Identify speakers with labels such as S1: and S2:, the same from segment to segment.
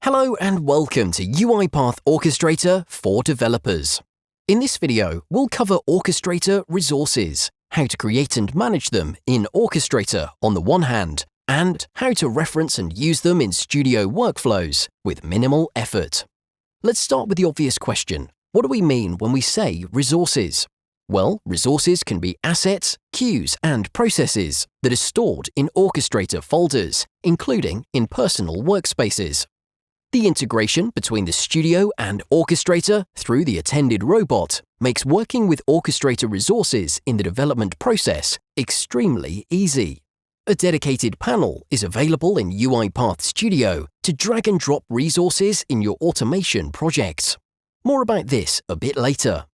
S1: Hello and welcome to UiPath Orchestrator for developers. In this video, we'll cover Orchestrator resources, how to create and manage them in Orchestrator on the one hand, and how to reference and use them in Studio workflows with minimal effort. Let's start with the obvious question. What do we mean when we say resources? Well, resources can be assets, queues, and processes that are stored in Orchestrator folders, including in personal workspaces. The integration between the Studio and Orchestrator through the attended robot makes working with Orchestrator resources in the development process extremely easy. A dedicated panel is available in UiPath Studio to drag and drop resources in your automation projects. More about this a bit later.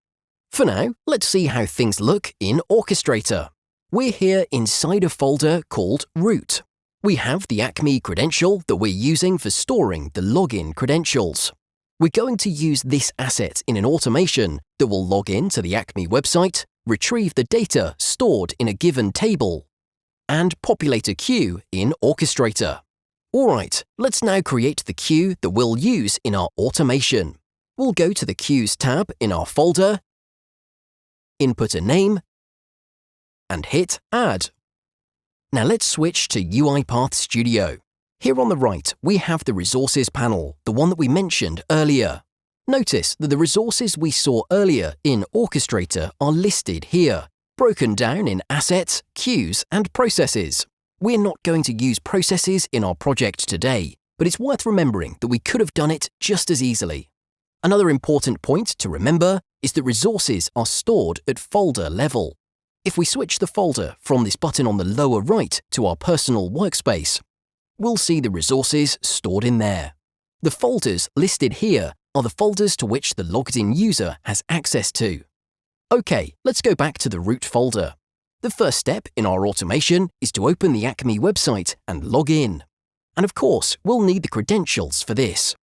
S1: For now, let's see how things look in Orchestrator. We're here inside a folder called Root. We have the Acme credential that we're using for storing the login credentials. We're going to use this asset in an automation that will log in to the Acme website, retrieve the data stored in a given table, and populate a queue in Orchestrator. Alright, let's now create the queue that we'll use in our automation. We'll go to the Queues tab in our folder, input a name, and hit Add. Now let's switch to UiPath Studio. Here on the right, we have the Resources panel, the one that we mentioned earlier. Notice that the resources we saw earlier in Orchestrator are listed here, broken down in assets, queues, and processes. We're not going to use processes in our project today, but it's worth remembering that we could have done it just as easily. Another important point to remember is that resources are stored at folder level. If we switch the folder from this button on the lower right to our personal workspace, we'll see the resources stored in there. The folders listed here are the folders to which the logged-in user has access to. Okay, let's go back to the root folder. The first step in our automation is to open the Acme website and log in. And of course, we'll need the credentials for this.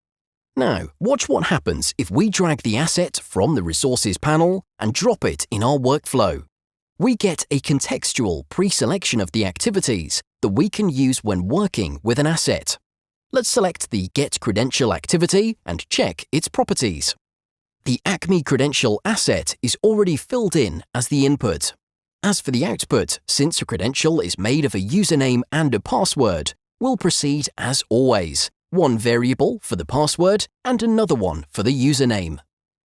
S1: Now, watch what happens if we drag the asset from the Resources panel and drop it in our workflow. We get a contextual pre-selection of the activities that we can use when working with an asset. Let's select the Get Credential activity and check its properties. The Acme credential asset is already filled in as the input. As for the output, since a credential is made of a username and a password, we'll proceed as always. One variable for the password and another one for the username.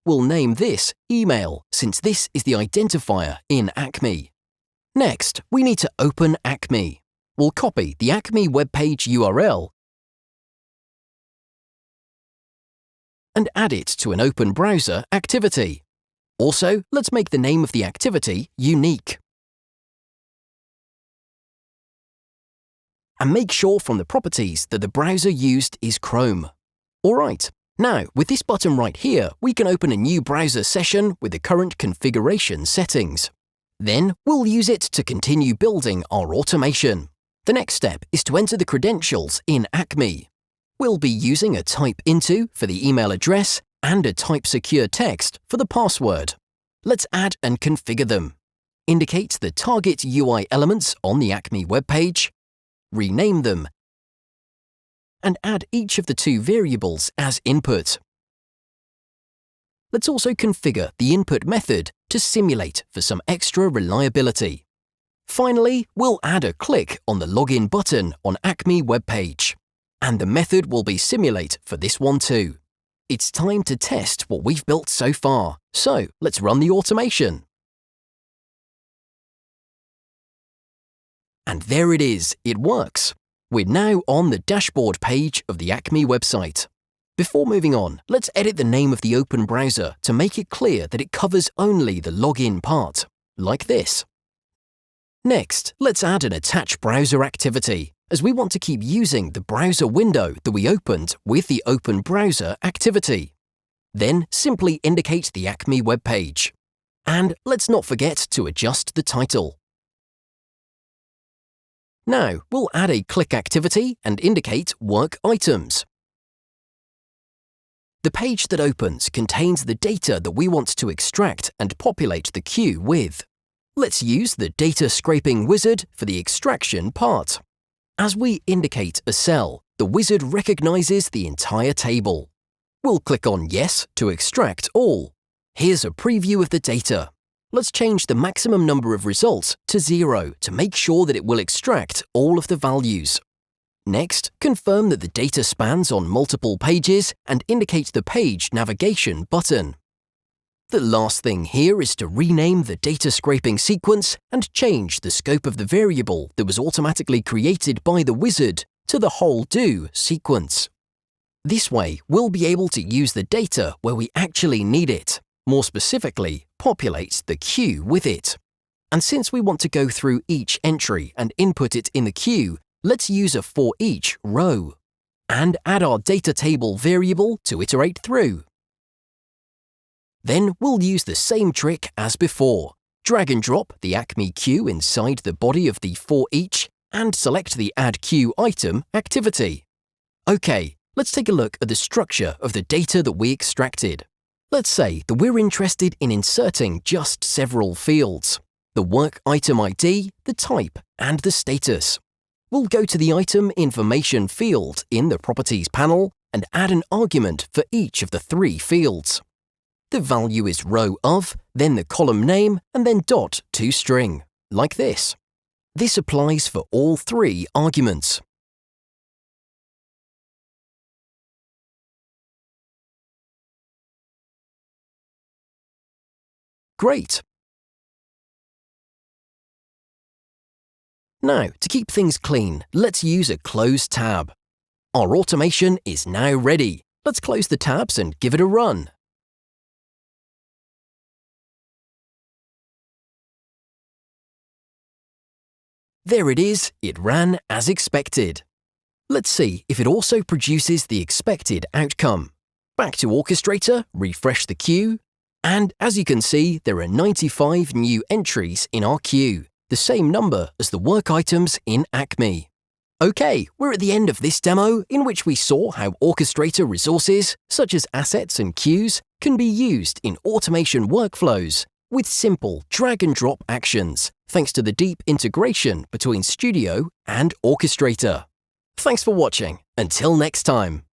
S1: We'll name this email since this is the identifier in Acme. Next, we need to open Acme. We'll copy the Acme webpage URL and add it to an open browser activity. Also, let's make the name of the activity unique. And make sure from the properties that the browser used is Chrome. Alright, now with this button right here, we can open a new browser session with the current configuration settings. Then we'll use it to continue building our automation. The next step is to enter the credentials in Acme. We'll be using a type into for the email address and a type secure text for the password. Let's add and configure them. Indicate the target UI elements on the Acme webpage, rename them, and add each of the two variables as input. Let's also configure the input method to simulate for some extra reliability. Finally, we'll add a click on the login button on Acme webpage. And the method will be simulate for this one too. It's time to test what we've built so far, so let's run the automation. And there it is, it works. We're now on the dashboard page of the Acme website. Before moving on, let's edit the name of the open browser to make it clear that it covers only the login part, like this. Next, let's add an attach browser activity, as we want to keep using the browser window that we opened with the open browser activity. Then simply indicate the Acme webpage. And let's not forget to adjust the title. Now, we'll add a click activity and indicate work items. The page that opens contains the data that we want to extract and populate the queue with. Let's use the data scraping wizard for the extraction part. As we indicate a cell, the wizard recognizes the entire table. We'll click on Yes to extract all. Here's a preview of the data. Let's change the maximum number of results to 0 to make sure that it will extract all of the values. Next, confirm that the data spans on multiple pages and indicate the Page Navigation button. The last thing here is to rename the data scraping sequence and change the scope of the variable that was automatically created by the wizard to the whole do sequence. This way, we'll be able to use the data where we actually need it, more specifically, populate the queue with it. And since we want to go through each entry and input it in the queue, let's use a for each row and add our data table variable to iterate through. Then we'll use the same trick as before. Drag and drop the Acme queue inside the body of the for each and select the Add Queue Item activity. Okay, let's take a look at the structure of the data that we extracted. Let's say that we're interested in inserting just several fields: the work item ID, the type, and the status. We'll go to the Item Information field in the Properties panel and add an argument for each of the 3 fields. The value is row of, then the column name, and then .toString, like this. This applies for all 3 arguments. Great! Now, to keep things clean, let's use a Close tab. Our automation is now ready. Let's close the tabs and give it a run. There it is, it ran as expected. Let's see if it also produces the expected outcome. Back to Orchestrator, refresh the queue, and as you can see, there are 95 new entries in our queue, the same number as the work items in Acme. Okay, we're at the end of this demo in which we saw how Orchestrator resources, such as assets and queues, can be used in automation workflows with simple drag-and-drop actions, thanks to the deep integration between Studio and Orchestrator. Thanks for watching. Until next time.